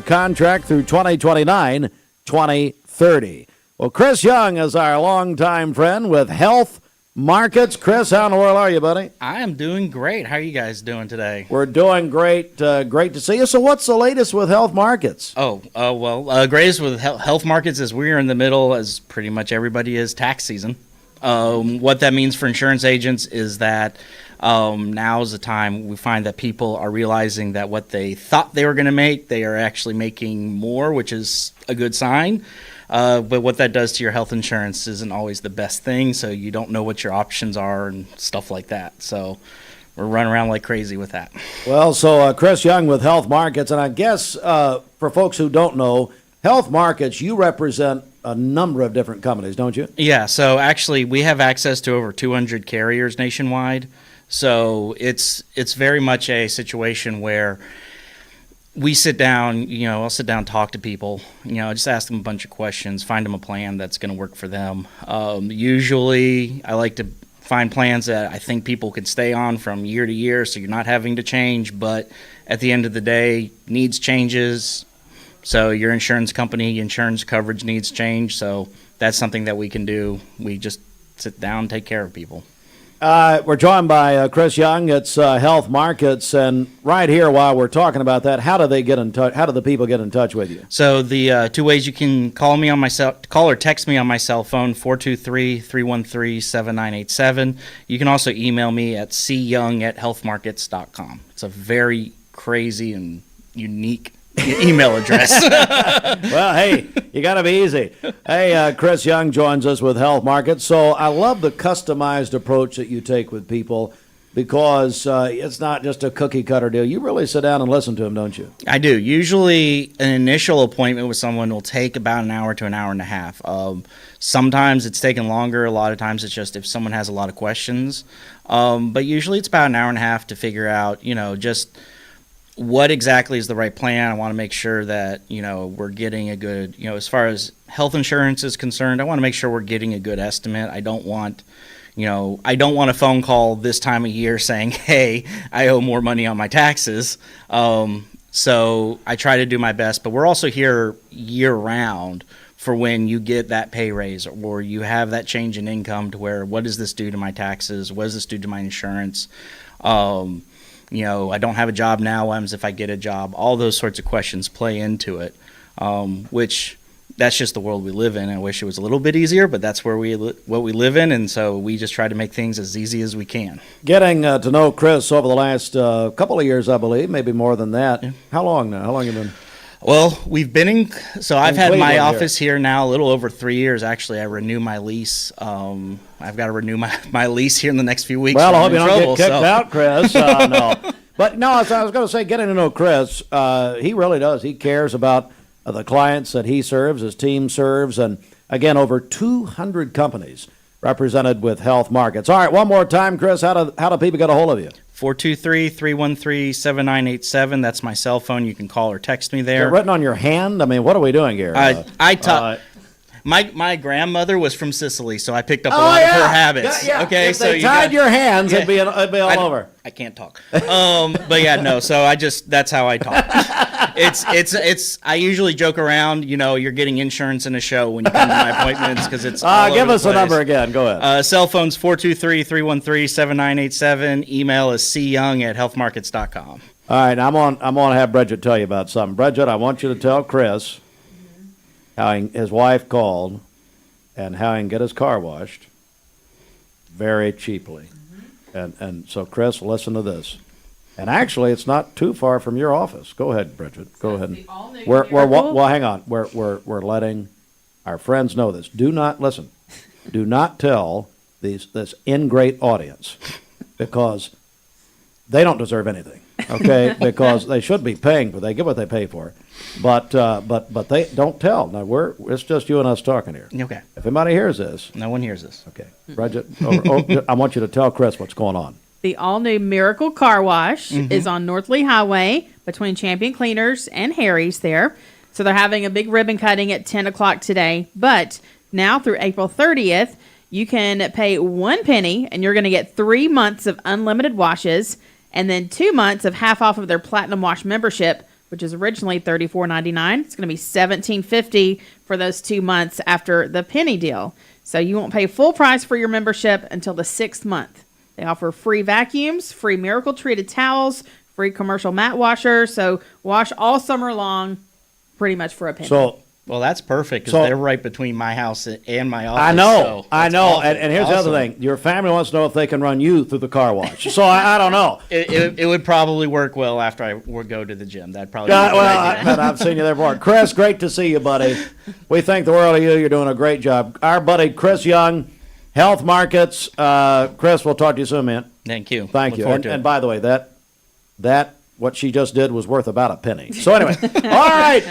contract through 2029, 2030. Well, Chris Young is our longtime friend with Health Markets. Chris, how in the world are you, buddy? I am doing great. How are you guys doing today? We're doing great. Great to see you. So what's the latest with Health Markets? Greatest with Health Markets is we're in the middle, as pretty much everybody is, tax season. What that means for insurance agents is that now is the time we find that people are realizing that what they thought they were going to make, they are actually making more, which is a good sign. But what that does to your health insurance isn't always the best thing, so you don't know what your options are and stuff like that. So we're running around like crazy with that. Well, so Chris Young with Health Markets, and I guess for folks who don't know, Health Markets, you represent a number of different companies, don't you? Yeah, so actually we have access to over 200 carriers nationwide. So it's very much a situation where we sit down, I'll sit down and talk to people, just ask them a bunch of questions, find them a plan that's going to work for them. Usually I like to find plans that I think people could stay on from year to year so you're not having to change, but at the end of the day, needs changes. So your insurance company, insurance coverage needs change. So that's something that we can do. We just sit down and take care of people. We're joined by Chris Young. It's Health Markets, and right here, while we're talking about that, how do they get in touch? How do the people get in touch with you? So the two ways you can call or text me on my cell phone, 423-313-7987. You can also email me at cyoung@healthmarkets.com. It's a very crazy and unique email address. Well, hey, you got to be easy. Hey, Chris Young joins us with Health Markets. So I love the customized approach that you take with people because it's not just a cookie cutter deal. You really sit down and listen to them, don't you? I do. Usually an initial appointment with someone will take about an hour to an hour and a half. Sometimes it's taken longer. A lot of times it's just if someone has a lot of questions. But usually it's about an hour and a half to figure out, just what exactly is the right plan. I want to make sure that, we're getting a good, as far as health insurance is concerned, I want to make sure we're getting a good estimate. I don't want a phone call this time of year saying, hey, I owe more money on my taxes. So I try to do my best, but we're also here year round for when you get that pay raise or you have that change in income to where, what does this do to my taxes? What does this do to my insurance? I don't have a job now. What happens if I get a job? All those sorts of questions play into it, which that's just the world we live in. I wish it was a little bit easier, but that's what we live in, and so we just try to make things as easy as we can. Getting to know Chris over the last couple of years, I believe, maybe more than that. Yeah. How long now? How long have you been? Well, I've had my office here now a little over 3 years. Actually, I renew my lease. I've got to renew my lease here in the next few weeks. Well, I hope you don't get kicked out, Chris. No. But no, as I was going to say, getting to know Chris, he really does. He cares about the clients that he serves, his team serves, and again, over 200 companies represented with Health Markets. All right, one more time, Chris, how do people get a hold of you? 423-313-7987. That's my cell phone. You can call or text me there. Is it written on your hand? I mean, what are we doing here? My grandmother was from Sicily, so I picked up a lot of her habits. Yeah. Okay, if they tied your hands, it'd be all over. I can't talk. But yeah, no. So that's how I talk. It's. I usually joke around. You're getting insurance in a show when you come to my appointments because it's. Give us the number again. Go ahead. Cell phone's 423-313-7987. Email is cyoung@healthmarkets.com. All right, I'm going to have Bridget tell you about something. Bridget, I want you to tell Chris how his wife called and how he can get his car washed very cheaply. And so, Chris, listen to this. And actually, it's not too far from your office. Go ahead, Bridget. Go ahead. Well, hang on. We're letting our friends know this. Do not listen. Do not tell this ingrate audience because they don't deserve anything. Okay, because they should be paying for. They get what they pay for, but they don't tell. Now it's just you and us talking here. Okay. If anybody hears this, no one hears this. Okay, Bridget, I want you to tell Chris what's going on. The all-new Miracle Car Wash is on North Lee Highway between Champion Cleaners and Harry's there. So they're having a big ribbon cutting at 10 o'clock today. But now through April 30th, you can pay 1 penny and you're going to get 3 months of unlimited washes and then 2 months of half off of their Platinum Wash membership which is originally $34.99. It's going to be $17.50 for those 2 months after the penny deal. So you won't pay full price for your membership until the 6th month. They offer free vacuums, free Miracle treated towels, free commercial mat washers. So wash all summer long, pretty much for a penny. So Well, that's perfect because So- they're right between my house and my office. I know, so I that's know. awesome. And here's the Awesome. other thing. Your family wants to know if they can run you through the car wash. So I don't know. It would probably work well after I would go to the gym. That'd probably Yeah, be a good well, idea. I've seen you there before. Chris, great to see you, buddy. We think the world of you. You're doing a great job. Our buddy Chris Young, Health Markets. Chris, we'll talk to you soon, man. Thank you. Thank Look you. forward And, to it. and by the way, that what she just did was worth about a penny. So anyway, all right.